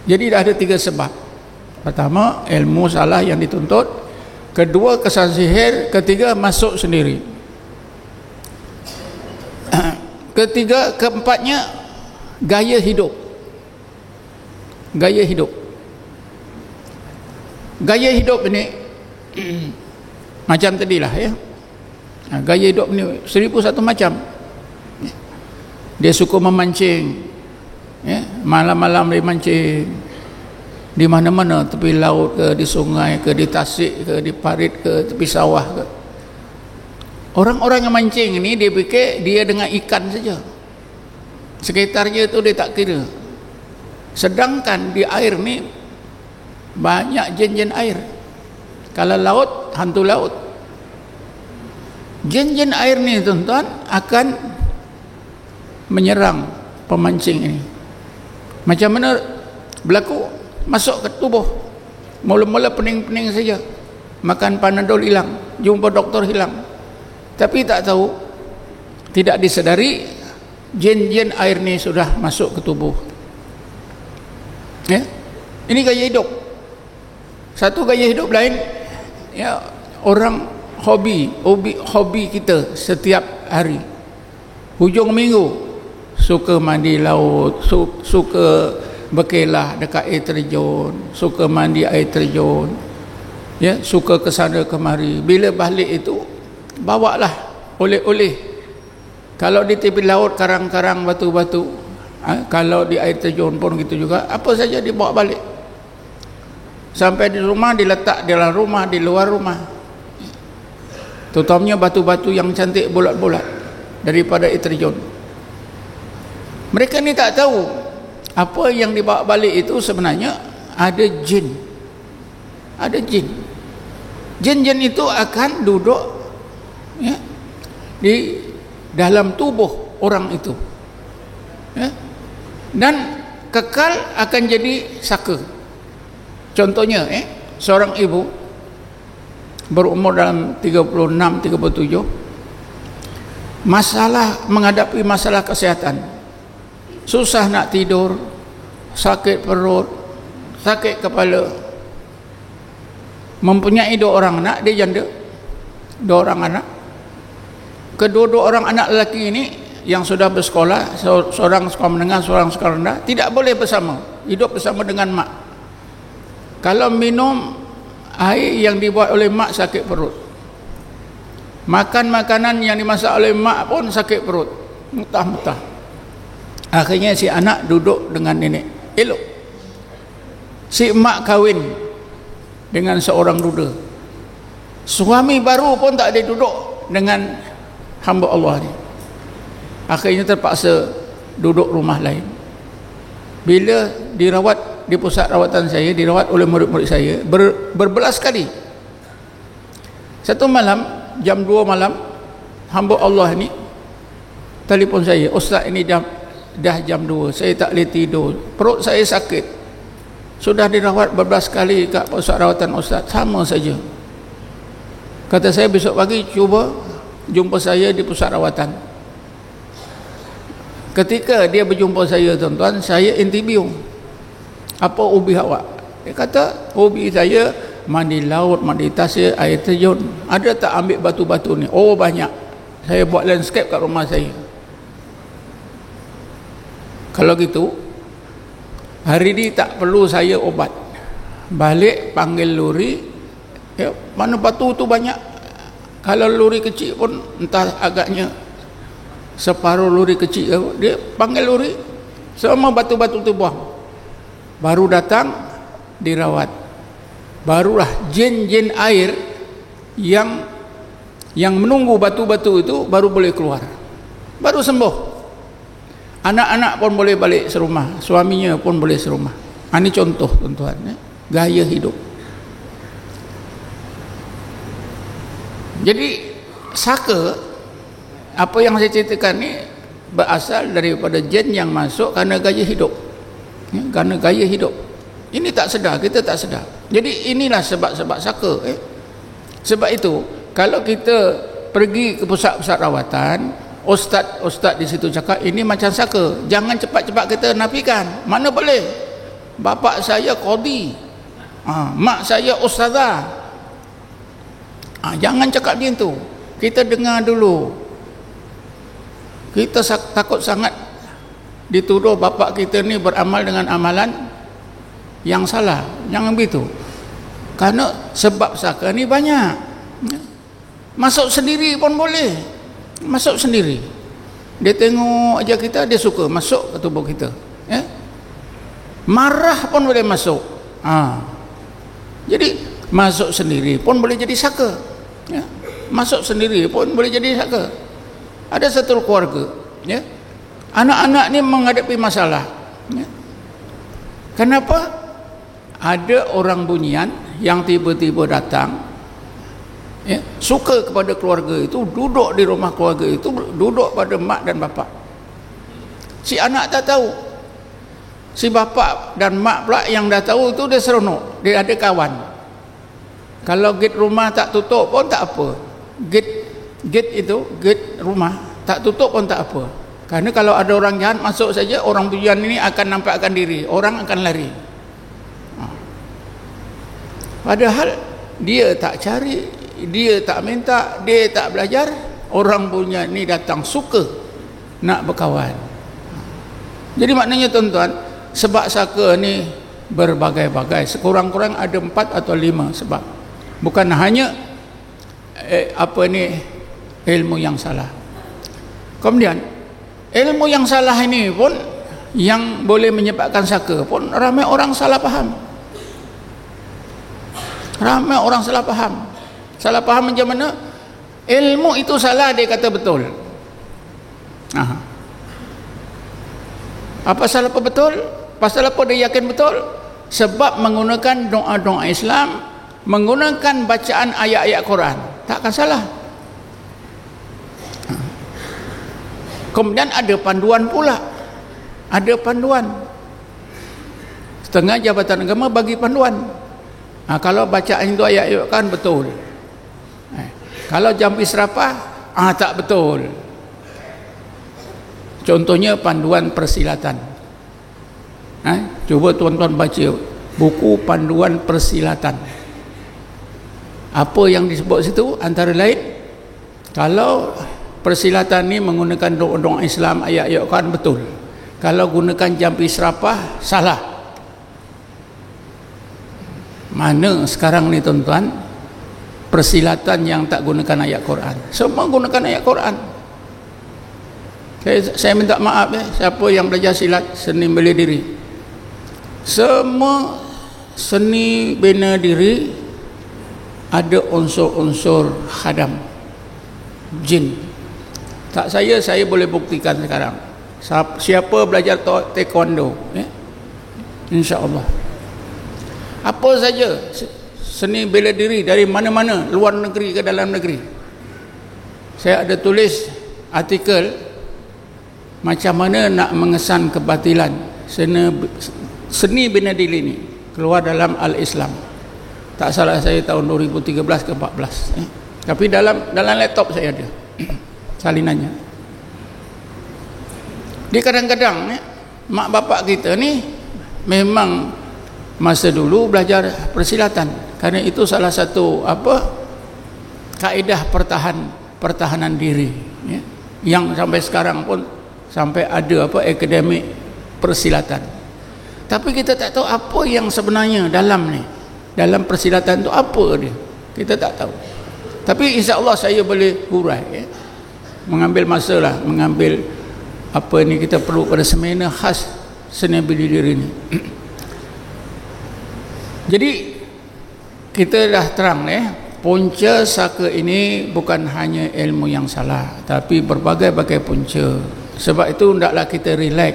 Jadi dah ada 3 sebab. Pertama, ilmu salah yang dituntut. Kedua, kesan sihir. Ketiga, masuk sendiri. Ketiga, keempatnya, gaya hidup. Gaya hidup. Gaya hidup ini macam tadilah ya. Gaya hidup ni 1001 macam. Dia suka memancing ya, malam-malam dia mancing di mana-mana, tepi laut ke, di sungai ke, di tasik ke, di parit ke, tepi sawah ke. Orang-orang yang mancing ini dia fikir dia dengan ikan saja, sekitarnya itu dia tak kira. Sedangkan di air ni banyak jin-jin air. Kalau laut, hantu laut. Jin-jin air ni tuan-tuan akan menyerang pemancing ini. Macam mana berlaku? Masuk ke tubuh, mula-mula pening-pening saja, makan Panadol hilang, jumpa doktor hilang, tapi tak tahu, tidak disedari jin-jin air ni sudah masuk ke tubuh ya. Ini gaya hidup. Satu gaya hidup lain ya, orang hobi kita setiap hari, hujung minggu suka mandi laut, suka berkelah dekat air terjun, suka mandi air terjun ya, suka ke sana kemari. Bila balik itu bawalah oleh-oleh. Kalau di tepi laut karang-karang, batu-batu, kalau di air terjun pun gitu juga, apa saja dibawa balik. Sampai di rumah diletak di dalam rumah, di luar rumah, terutamanya batu-batu yang cantik bulat-bulat daripada air terjun. Mereka ni tak tahu apa yang dibawa balik itu sebenarnya ada jin. Ada jin. Jin-jin itu akan duduk ya, di dalam tubuh orang itu ya, dan kekal akan jadi saka. Contohnya seorang ibu berumur dalam 36-37, menghadapi masalah kesihatan, susah nak tidur, sakit perut, sakit kepala, mempunyai 2 orang anak, dia janda, 2 orang anak. Kedua-dua orang anak lelaki ini yang sudah bersekolah, seorang sekolah menengah, seorang sekolah rendah, tidak boleh bersama, hidup bersama dengan mak. Kalau minum air yang dibuat oleh mak sakit perut, makan makanan yang dimasak oleh mak pun sakit perut, muntah-muntah. Akhirnya si anak duduk dengan nenek, elok. Si mak kahwin dengan seorang duda, suami baru pun tak ada duduk dengan hamba Allah ni. Akhirnya terpaksa duduk rumah lain. Bila dirawat di pusat rawatan saya, dirawat oleh murid-murid saya berbelas kali. Satu malam jam 2 malam, hamba Allah ni telefon saya, ustaz ini dah jam 2, saya tak boleh tidur, perut saya sakit, sudah dirawat berbelas kali kat pusat rawatan ustaz, sama saja. Kata saya, besok pagi cuba jumpa saya di pusat rawatan. Ketika dia berjumpa saya tuan-tuan, saya interview, apa hobi awak? Dia kata, hobi saya mandi laut, mandi tasik, air terjun. Ada tak ambil batu-batu ni? Oh banyak, saya buat landscape kat rumah saya. Kalau gitu, hari ni tak perlu saya obat, balik panggil lori ya, mana batu tu banyak. Kalau lori kecil pun entah agaknya separuh lori kecil, dia panggil lori, semua batu-batu tu buang, baru datang dirawat. Barulah jin-jin air yang menunggu batu-batu itu baru boleh keluar, baru sembuh. Anak-anak pun boleh balik serumah, suaminya pun boleh serumah. Ini contoh tuan-tuan ya, gaya hidup. Jadi saka, apa yang saya ceritakan ni berasal daripada jin yang masuk karena gaya hidup ya, karena gaya hidup. Ini tak sedar, kita tak sedar. Jadi inilah sebab-sebab saka Sebab itu kalau kita pergi ke pusat-pusat rawatan, ustaz di situ cakap ini macam saka, jangan cepat-cepat kita nafikan. Mana boleh, Bapak saya qadi, mak saya ustazah. Jangan cakap dia tu. Kita dengar dulu. Kita takut sangat dituduh bapak kita ni beramal dengan amalan yang salah. Jangan begitu. Karena sebab saka ni banyak. Masuk sendiri pun boleh. Masuk sendiri. Dia tengok aja kita, dia suka masuk ke tubuh kita. Marah pun boleh masuk. Jadi masuk sendiri pun boleh jadi saka. Masuk sendiri pun boleh jadi saka. Ada satu keluarga, anak-anak ni menghadapi masalah. Kenapa? Ada orang bunyian yang tiba-tiba datang, suka kepada keluarga itu, duduk di rumah keluarga itu, duduk pada mak dan bapak. Si anak tak tahu. Si bapak dan mak pula yang dah tahu itu dia seronok, dia ada kawan. Kalau gate rumah tak tutup pun tak apa. Gate rumah tak tutup pun tak apa. Karena kalau ada orang jahat masuk saja, orang bunyian ini akan nampakkan diri, orang akan lari. Padahal dia tak cari, dia tak minta, dia tak belajar, orang bunyian ni datang suka nak berkawan. Jadi maknanya tuan-tuan, sebab saka ni berbagai-bagai, sekurang-kurang ada 4 atau 5 sebab. Bukan hanya ilmu yang salah. Kemudian ilmu yang salah ini pun yang boleh menyebabkan saka pun ramai orang salah faham. Ramai orang salah faham. Salah faham macam mana? Ilmu itu salah, dia kata betul. Apa salah apa betul? Pasal apa dia yakin betul? Sebab menggunakan doa-doa Islam, menggunakan bacaan ayat-ayat Quran. Takkan salah. Kemudian ada panduan pula. Ada panduan. Setengah jabatan agama bagi panduan. Kalau bacaan itu ayat-ayat kan betul. Kalau jampi serapah, tak betul. Contohnya panduan persilatan. Cuba tuan-tuan baca buku panduan persilatan. Apa yang disebut situ antara lain, kalau persilatan ni menggunakan doa-doa Islam, ayat-ayat Quran betul. Kalau gunakan jampi serapah salah. Mana sekarang ni tuan-tuan persilatan yang tak gunakan ayat Quran? Semua gunakan ayat Quran. Saya minta maaf siapa yang belajar silat seni bela diri. Semua seni bina diri ada unsur-unsur khadam, jin. Tak saya boleh buktikan sekarang. Siapa belajar taekwondo, insya-Allah. Apa saja seni bela diri dari mana-mana, luar negeri ke dalam negeri. Saya ada tulis artikel macam mana nak mengesan kebatilan seni bina diri ini keluar dalam Al-Islam. Tak salah saya tahun 2013 ke 14. Tapi dalam laptop saya ada salinannya. Di kadang-kadang mak bapak kita ni memang masa dulu belajar persilatan, kerana itu salah satu kaedah pertahanan diri, yang sampai sekarang pun sampai ada akademik persilatan. Tapi kita tak tahu apa yang sebenarnya dalam persilatan itu apa dia, kita tak tahu. Tapi insya-Allah saya boleh hurai, mengambil masa mengambil kita perlu pada seminar khas seni bela diri ini. Jadi kita dah terang punca saka ini bukan hanya ilmu yang salah, tapi berbagai-bagai punca. Sebab itu hendaklah kita relax.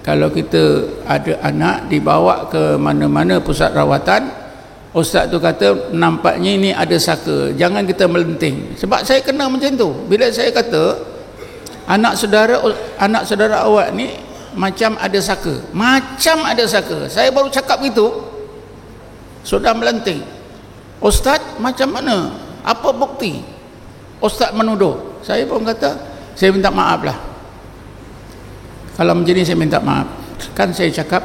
Kalau kita ada anak dibawa ke mana-mana pusat rawatan, ustaz tu kata nampaknya ini ada saka, jangan kita melenting. Sebab saya kena macam tu. Bila saya kata anak saudara awak ni macam ada saka, saya baru cakap gitu sudah melenting. Ustaz macam mana? Apa bukti? Ustaz menuduh. Saya pun kata, saya minta maaf lah. Kalau macam ni saya minta maaf. Kan saya cakap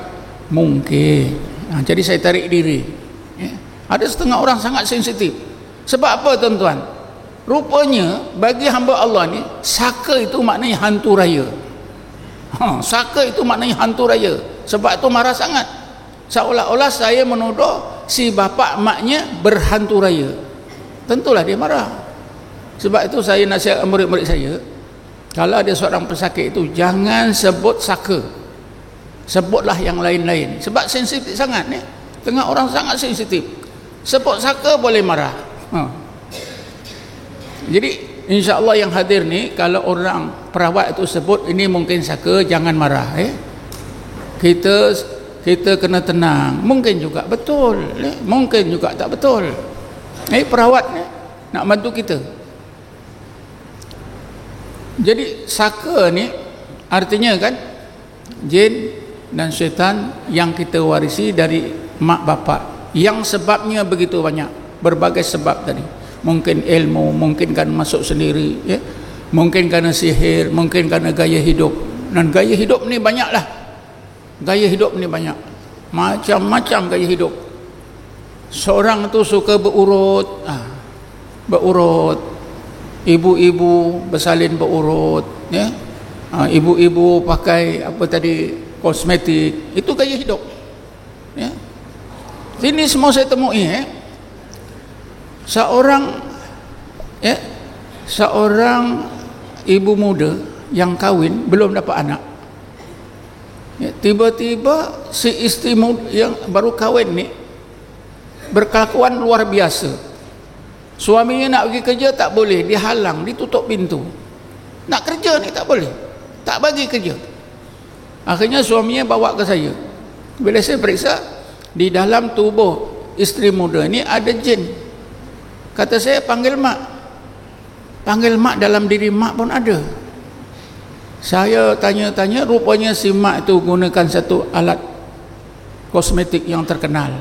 Mungkin. Jadi saya tarik diri. Ada setengah orang sangat sensitif. Sebab apa tuan-tuan? Rupanya bagi hamba Allah ni, saka itu maknanya hantu raya. Saka itu maknanya hantu raya. Sebab itu marah sangat. Seolah-olah saya menuduh si bapa maknya berhantu raya. Tentulah dia marah. Sebab itu saya nasihat murid-murid saya, kalau ada seorang pesakit itu, jangan sebut saka, sebutlah yang lain-lain. Sebab sensitif sangat ni. Tengah orang sangat sensitif. Sebut saka boleh marah. Jadi insya-Allah yang hadir ni, kalau orang perawat itu sebut ini mungkin saka, jangan marah. Kita kena tenang. Mungkin juga betul, mungkin juga tak betul. Perawat ni nak bantu kita. Jadi saka ni artinya kan jin dan syaitan yang kita warisi dari mak bapak, yang sebabnya begitu banyak, berbagai sebab tadi. Mungkin ilmu, mungkin kan masuk sendiri, mungkin kerana sihir, mungkin kerana gaya hidup. Dan gaya hidup ni banyaklah. Gaya hidup ni banyak, macam-macam gaya hidup. Seorang tu suka berurut, ibu-ibu bersalin berurut, ibu-ibu pakai apa tadi, kosmetik. Itu gaya hidup. Ini semua saya temui. Seorang ibu muda yang kahwin belum dapat anak, tiba-tiba si isteri yang baru kahwin ni berkelakuan luar biasa. Suaminya nak pergi kerja tak boleh, dihalang, ditutup pintu. Nak kerja ni tak boleh, tak bagi kerja. Akhirnya suaminya bawa ke saya. Bila saya periksa, di dalam tubuh isteri muda ni ada jin. Kata saya, panggil mak. Panggil mak, dalam diri mak pun ada. Saya tanya-tanya, rupanya si mak itu gunakan satu alat kosmetik yang terkenal.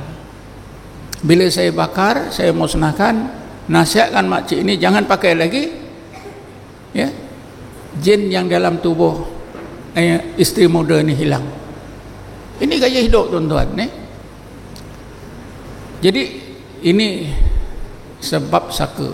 Bila saya bakar, saya musnahkan, nasihatkan makcik ini jangan pakai lagi, jin yang dalam tubuh isteri muda ni hilang. Ini gaya hidup tuan-tuan. Jadi ini sebab saka.